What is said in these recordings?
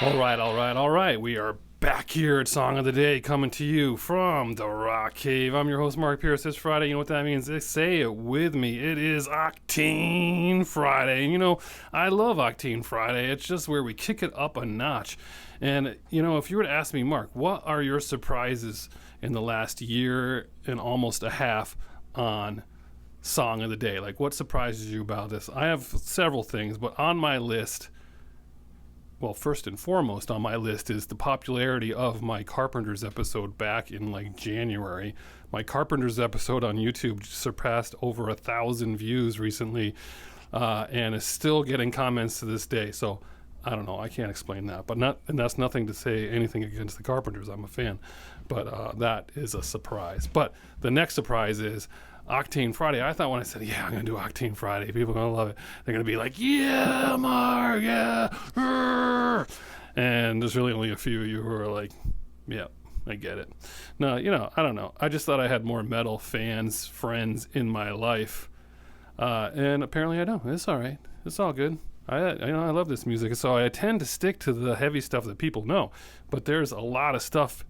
All right. We are back here at Song of the Day, coming to you from the Rock Cave. I'm your host, Mark Pierce. This Friday, you know what that means? Say it with me. It is Octane Friday. And I love Octane Friday. It's just where we kick it up a notch. And, if you were to ask me, Mark, what are your surprises in the last year and almost a half on Song of the Day? Like, what surprises you about this? I have several things, but on my list... Well, first and foremost on my list is the popularity of my Carpenters episode back in January. My Carpenters episode on YouTube surpassed over 1,000 views recently, and is still getting comments to this day. So I don't know. I can't explain that, and that's nothing to say anything against the Carpenters. I'm a fan, but that is a surprise. But the next surprise is Octane Friday. I thought when I said, yeah, I'm going to do Octane Friday, people are going to love it. They're going to be like, yeah, Mark, yeah. And there's really only a few of you who are like, yeah, I get it. No, I don't know. I just thought I had more metal friends in my life. And apparently I don't. It's all right. It's all good. I love this music. So I tend to stick to the heavy stuff that people know. But there's a lot of stuff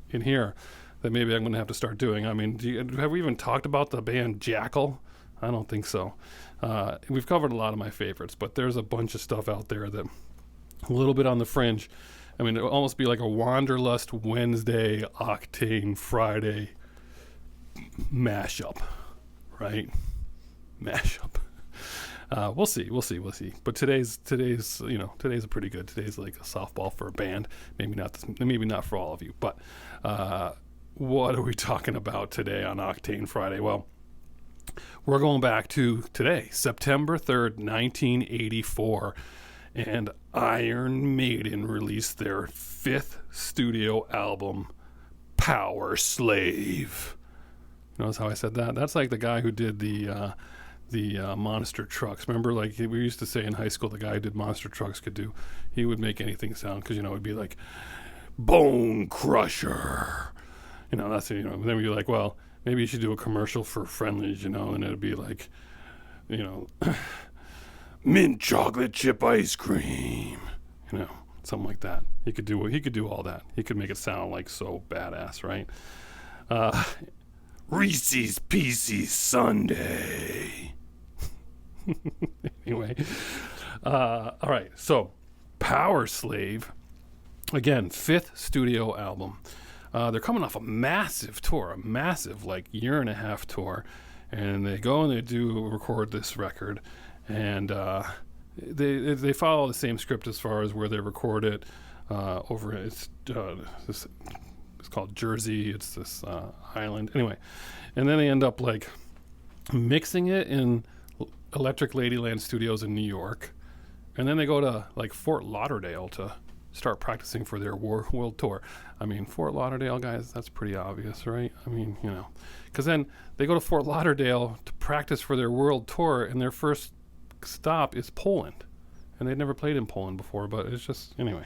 in here that maybe I'm going to have to start doing. I mean, have we even talked about the band Jackal? I don't think so. We've covered a lot of my favorites, but there's a bunch of stuff out there that a little bit on the fringe. I mean, it would almost be like a Wanderlust Wednesday, Octane Friday mashup, right? Mashup. We'll see. But today's a pretty good. Today's like a softball for a band. Maybe not for all of you, but what are we talking about today on Octane Friday? Well, we're going back to today, September 3rd, 1984, and Iron Maiden released their 5th studio album, Powerslave. Notice how I said that? That's like the guy who did the monster trucks. Remember, like we used to say in high school, the guy who did monster trucks he would make anything sound, because, it'd be like, Bone Crusher. Then we'd be like, well, maybe you should do a commercial for Friendlies, and it'd be like, mint chocolate chip ice cream, something like that. He could do all that. He could make it sound like so badass, right? Reese's Pieces Sunday. Anyway, all right. So, Powerslave, again, 5th studio album. They're coming off a massive tour, year and a half tour, and they go and they do record this record, and they follow the same script as far as where they record it. It's called Jersey. It's this island, anyway, and then they end up like mixing it in Electric Ladyland Studios in New York, and then they go to like Fort Lauderdale to start practicing for their world tour. I mean, Fort Lauderdale, guys, that's pretty obvious, right? I mean, because then they go to Fort Lauderdale to practice for their world tour, and their first stop is Poland. And they'd never played in Poland before, but it's just, anyway.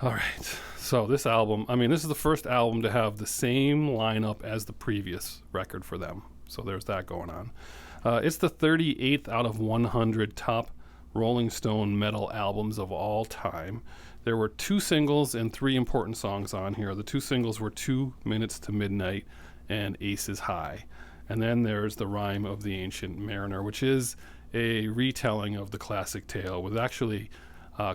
All right. So this album, this is the first album to have the same lineup as the previous record for them. So there's that going on. It's the 38th out of 100 top Rolling Stone metal albums of all time. There were 2 singles and 3 important songs on here. The 2 singles were 2 Minutes to Midnight and Aces High. And then there's The Rime of the Ancient Mariner, which is a retelling of the classic tale with actually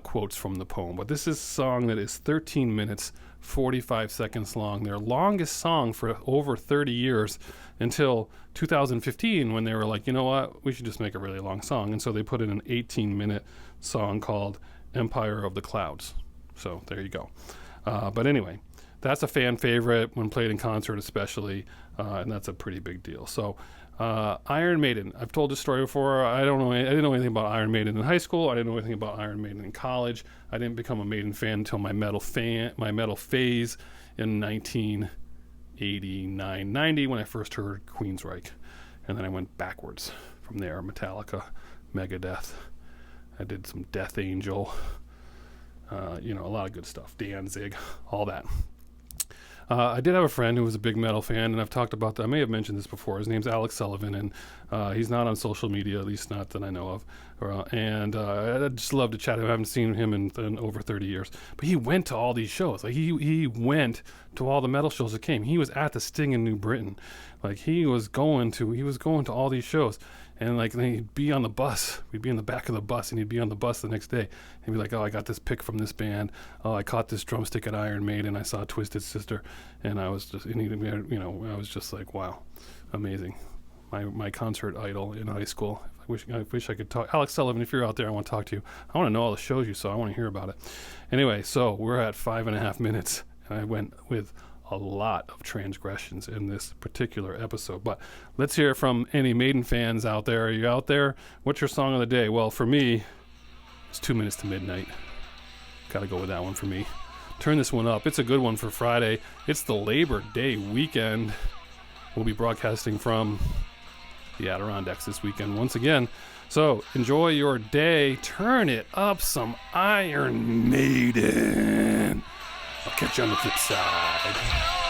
quotes from the poem. But this is a song that is 13 minutes, 45 seconds long. Their longest song for over 30 years until 2015, when they were like, you know what, we should just make a really long song. And so they put in an 18-minute song called Empire of the Clouds. So there you go. But anyway, that's a fan favorite when played in concert especially, and that's a pretty big deal. So Iron Maiden, I've told this story before. I didn't know anything about Iron Maiden in high school. I didn't know anything about Iron Maiden in college. I didn't become a Maiden fan until my metal phase in 1989-90 when I first heard Queensryche, and then I went backwards from there. Metallica, Megadeth. I did some Death Angel. A lot of good stuff. Danzig, all that. I did have a friend who was a big metal fan, and I've talked about that. I may have mentioned this before. His name's Alex Sullivan, and he's not on social media, at least not that I know of. And I'd just love to chat. I haven't seen him in over 30 years. But he went to all these shows. Like he went to all the metal shows that came. He was at the Sting in New Britain. Like he was going to all these shows. And like then he'd be on the bus. We'd be in the back of the bus, and he'd be on the bus the next day. He'd be like, "Oh, I got this pick from this band. Oh, I caught this drumstick at Iron Maiden. I saw Twisted Sister," and I was just, I was just like, "Wow, amazing!" My concert idol in high school. I wish I could talk. Alex Sullivan, if you're out there, I want to talk to you. I want to know all the shows you saw. I want to hear about it. Anyway, so we're at 5.5 minutes, and I went with a lot of transgressions in this particular episode. But let's hear from any Maiden fans out there. Are you out there? What's your song of the day? Well, for me, it's 2 Minutes to Midnight. Gotta go with that one for me. Turn this one up. It's a good one for Friday. It's the Labor Day weekend. We'll be broadcasting from the Adirondacks this weekend once again. So enjoy your day. Turn it up some Iron Maiden. I'll catch you on the flip side.